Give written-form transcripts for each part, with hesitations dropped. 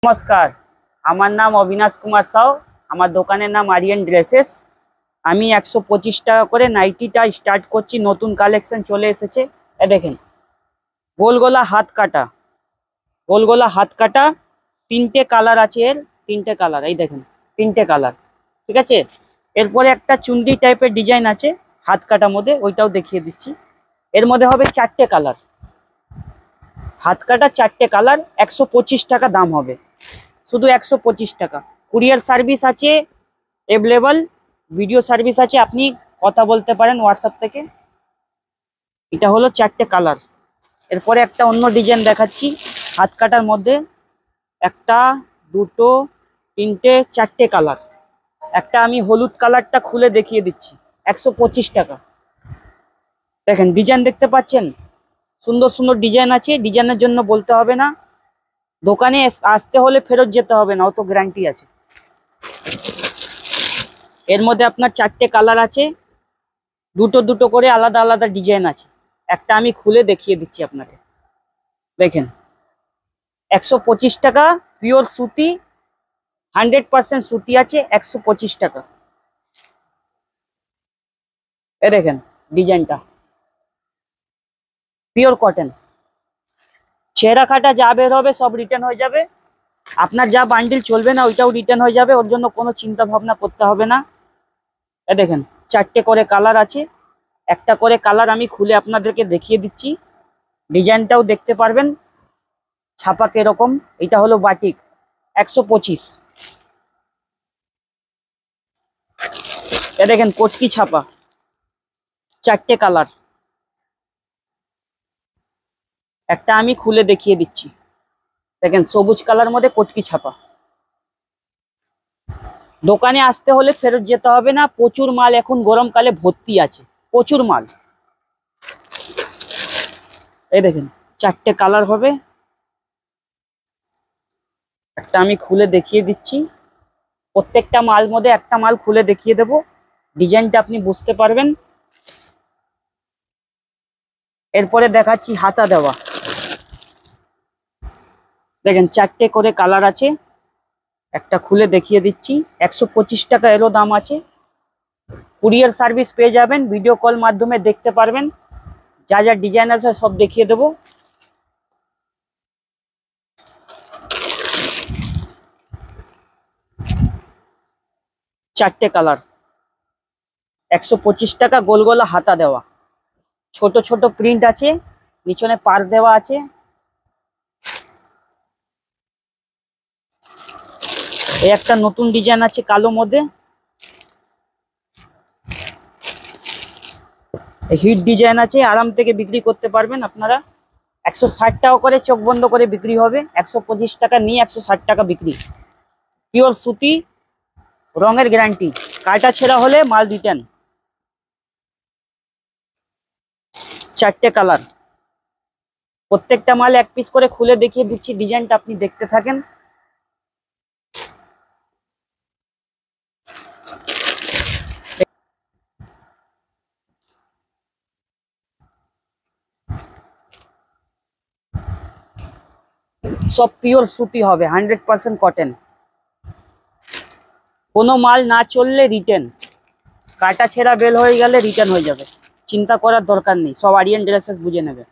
নমস্কার, আমার নাম অবিনাশ কুমার সাউ। আমার দোকানের নাম আরিয়ান ড্রেসেস। আমি 125 টাকা করে নাইটিটা স্টার্ট করছি। নতুন কালেকশন চলে এসেছে। এ দেখেন, গোলগোলা হাত কাটা, গোলগোলা হাত কাটা। তিনটে কালার আছে এর, তিনটে কালার। এই দেখেন, তিনটে কালার। ঠিক আছে, এরপরে একটা চুন্ডি টাইপের ডিজাইন আছে হাত কাটার মধ্যে, ওইটাও দেখিয়ে দিচ্ছি। এর মধ্যে হবে চারটে কালার, হাত কাটা চারটে কালার। 125 টাকা দাম হবে, শুধু 125 টাকা। কুরিয়ার সার্ভিস আছে অ্যাভেলেবল, ভিডিও সার্ভিস আছে, আপনি কথা বলতে পারেন হোয়াটসঅ্যাপ থেকে। এটা হলো চারটে কালার। এরপরে একটা অন্য ডিজাইন দেখাচ্ছি হাত কাটার মধ্যে। একটা, দুটো, তিনটে, চারটে কালার। একটা আমি হলুদ কালারটা খুলে দেখিয়ে দিচ্ছি। 125 টাকা। দেখেন ডিজাইন দেখতে পাচ্ছেন, সুন্দর সুন্দর ডিজাইন আছে। ডিজাইনের জন্য বলতে হবে না, দোকানে আসতে হলে ফেরত যেতে হবে না, অত গ্যারান্টি আছে। এর মধ্যে আপনার চারটে কালার আছে, দুটো দুটো করে আলাদা আলাদা ডিজাইন আছে। একটা আমি খুলে দেখিয়ে দিচ্ছি আপনাকে। দেখেন, 125 টাকা, পিওর সুতি, 100% সুতি আছে। 125 টাকা। এ দেখেন ডিজাইনটা, পিওর কটন। ছেঁড়া খাটা যা বের হবে সব রিটার্ন হয়ে যাবে। আপনার যা বান্ডিল চলবে না ওইটাও রিটার্ন হয়ে যাবে, ওর জন্য কোনো চিন্তা ভাবনা করতে হবে না। এ দেখেন, চারটে করে কালার আছে। একটা করে কালার আমি খুলে আপনাদেরকে দেখিয়ে দিচ্ছি, ডিজাইনটাও দেখতে পারবেন ছাপা কিরকম। এটা হলো বাটিক, 125। এ দেখেন কটকি ছাপা, চারটে কালার। একটা আমি খুলে দেখিয়ে দিচ্ছি। দেখেন সবুজ কালার মধ্যে কটকি ছাপা। দোকানে আসতে হলে ফেরত যেতে হবে না, প্রচুর মাল এখন গরমকালে ভর্তি আছে, প্রচুর মাল। এই দেখেন চারটে কালার হবে। একটা আমি খুলে দেখিয়ে দিচ্ছি, প্রত্যেকটা মাল মধ্যে একটা মাল খুলে দেখিয়ে দেব, ডিজাইনটা আপনি বুঝতে পারবেন। এরপরে দেখাচ্ছি হাতা দেওয়া। দেখেন চারটে করে কালার আছে, একটা খুলে দেখিয়ে দিচ্ছি। 125 টাকা এরও দাম আছে। কুরিয়ার সার্ভিস পেয়ে যাবেন, ভিডিও কল মাধ্যমে দেখতে পারবেন। যা যা ডিজাইন আছে সব দেখিয়ে দেব। চারটে কালার, 125 টাকা, গোল গোলা হাতা দেওয়া। ছোট ছোট প্রিন্ট আছে, নিচনে পার দেওয়া আছে। এই একটা নতুন ডিজাইন আছে কালো মধ্যে, হিট ডিজাইন আছে, আরাম থেকে বিক্রি করতে পারবেন আপনারা। 160 টাকা করে চোখ বন্ধ করে বিক্রি হবে। 125 টাকা নিয়ে 160 টাকা বিক্রি। পিওর সুতি, রঙের গ্যারান্টি, কাটা ছেঁড়া হলে মাল রিটার্ন। চারটে কালার, প্রত্যেকটা মাল এক পিস করে খুলে দেখিয়ে দিচ্ছি, ডিজাইনটা আপনি দেখতে থাকেন। সব পিওর সুতি হবে, 100% কটন। কোনো মাল না চললে রিটার্ন, কাটা ছেঁড়া বেল হয়ে গেলে রিটার্ন হয়ে যাবে, চিন্তা করার দরকার নেই, সব আরিয়ান ড্রেসেস বুঝে নেবে।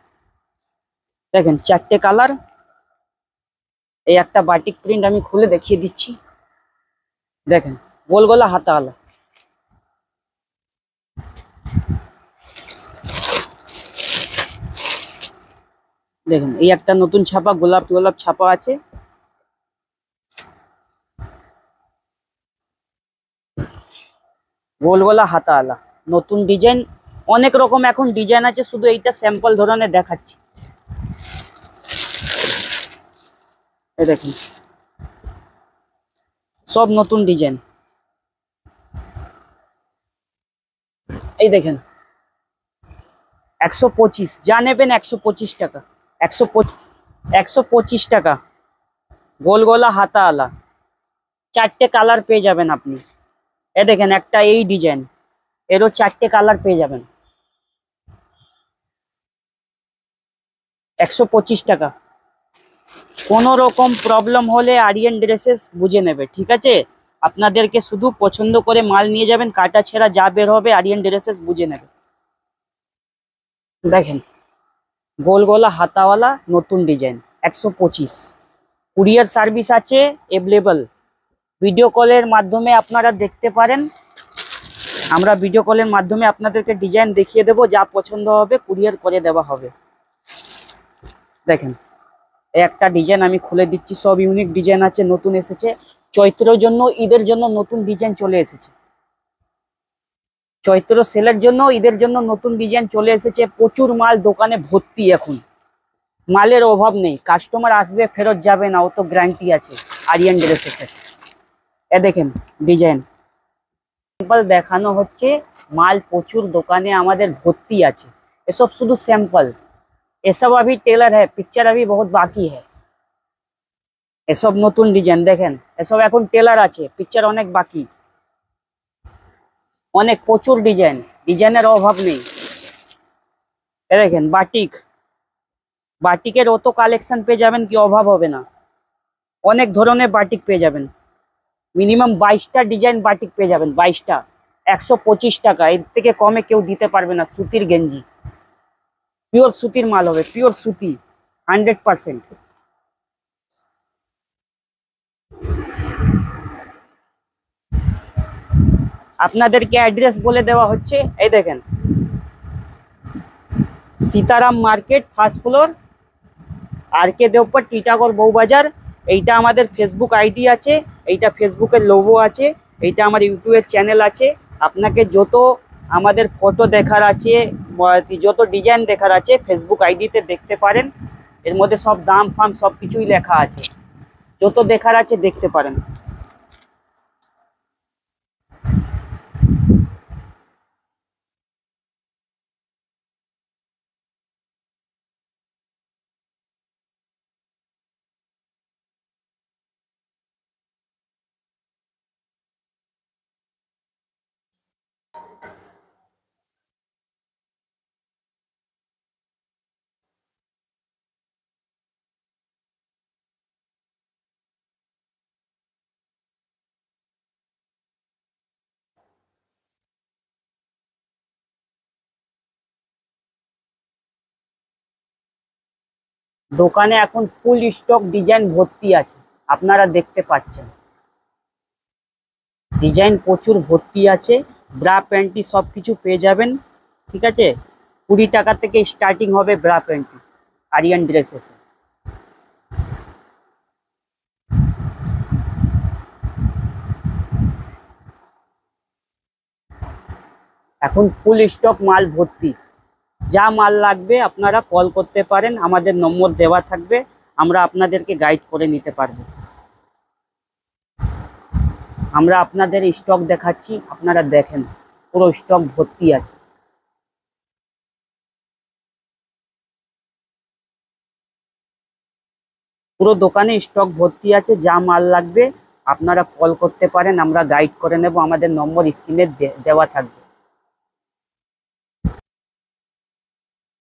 দেখেন চারটে কালার। এই একটা বাটিক প্রিন্ট আমি খুলে দেখিয়ে দিচ্ছি। দেখেন গোল গোলা হাতাওয়ালা। দেখেন এই একটা নতুন ছাপা, গোলাপ গোলাপ ছাপা আছে। গোল গোলা হাতাওয়ালা, নতুন ডিজাইন। অনেক রকম এখন ডিজাইন আছে, শুধু এইটা স্যাম্পল ধরনের দেখাচ্ছি। এই দেখেন সব নতুন ডিজাইন। এই দেখেন 125, যা নেবেন 125 টাকা। 125 টাকা, গোল গোলা হাতাওয়ালা, চারটে কালার পেয়ে যাবেন আপনি। এ দেখেন একটা এই ডিজাইন, এরও চারটে কালার পেয়ে যাবেন। 125 টাকা। কোনো রকম প্রবলেম হলে আরিয়ান ড্রেসেস বুঝে নেবে, ঠিক আছে? আপনাদেরকে শুধু পছন্দ করে মাল নিয়ে যাবেন, কাটা ছেঁড়া যা বের হবে আরিয়ান ড্রেসেস বুঝে নেবে। দেখেন, গোল গলা হাতাওয়ালা নতুন ডিজাইন 125। কুরিয়ার সার্ভিস আছে অ্যাভেলেবল। ভিডিও কলের মাধ্যমে আপনারা দেখতে পারেন। আমরা ভিডিও কলের মাধ্যমে আপনাদেরকে ডিজাইন দেখিয়ে দেবো, যা পছন্দ হবে কুরিয়ার করে দেওয়া হবে। দেখেন, একটা ডিজাইন আমি খুলে দিচ্ছি, সব ইউনিক ডিজাইন আছে, নতুন এসেছে চৈত্রের জন্য, ঈদের জন্য নতুন ডিজাইন চলে এসেছে। চৈত্র সেলের জন্য, ঈদের জন্য নতুন ডিজাইন চলে এসেছে। প্রচুর মাল দোকানে ভর্তি, এখন মালের অভাব নেই। কাস্টমার আসবে, ফেরত যাবে না, ও তো গ্যারান্টি আছে আরিয়ান ড্রেসেসের। এ দেখেন ডিজাইন স্যাম্পল দেখানো হচ্ছে, মাল প্রচুর দোকানে আমাদের ভর্তি আছে। এসব শুধু স্যাম্পল, এসব अभी टेलर है, पिक्चर अभी बहुत बाकी है। এসব নতুন ডিজাইন দেখেন, এসব এখন টেলার আছে, পিকচার অনেক বাকি। অনেক প্রচুর ডিজাইন, ডিজাইনের অভাব নেই। এ দেখেন বাটিক, বাটিকের অত কালেকশন পেয়ে যাবেন কি অভাব হবে না। অনেক ধরনের বাটিক পেয়ে যাবেন, মিনিমাম 22টা ডিজাইন বাটিক পেয়ে যাবেন। 22টা 125 টাকা, এর থেকে কমে কেউ দিতে পারবে না। সুতির গেঞ্জি, পিওর সুতির মাল হবে, পিওর সুতি 100%। আপনাদেরকে অ্যাড্রেস বলে দেওয়া হচ্ছে, এই দেখেন সীতারাম মার্কেট, ফার্স্ট ফ্লোর, আর কে দেওপার, টিটাগড় বউবাজার। এইটা আমাদের ফেসবুক আইডি আছে, এইটা ফেসবুকের লোগো আছে, এইটা আমার ইউটিউবের চ্যানেল আছে। আপনাকে যত আমাদের ফটো দেখার আছে, যত ডিজাইন দেখার আছে ফেসবুক আইডিতে দেখতে পারেন। এর মধ্যে সব দাম ফাম সব কিছুই লেখা আছে, যত দেখার আছে দেখতে পারেন। দোকানে এখন ফুল স্টক ডিজাইন ভর্তি আছে, আপনারা দেখতে পাচ্ছেন। ডিজাইন প্রচুর ভর্তি আছে, ব্রা প্যান্টি সব কিছু পেয়ে যাবেন, ঠিক আছে? 20 টাকা থেকে স্টার্টিং হবে ব্রা প্যান্টি আরিয়ান ড্রেসেস। এখন ফুল স্টক মাল ভর্তি, যা মাল লাগবে আপনারা কল করতে পারেন, আমাদের নম্বর দেওয়া থাকবে, আমরা আপনাদেরকে গাইড করে নিতে পারবো। আমরা আপনাদের স্টক দেখাচ্ছি, আপনারা দেখেন পুরো স্টক ভর্তি আছে। পুরো দোকানে স্টক ভর্তি আছে, যা মাল লাগবে আপনারা কল করতে পারেন, আমরা গাইড করে নেব, আমাদের নম্বর স্ক্রিনে দেওয়া থাকবে।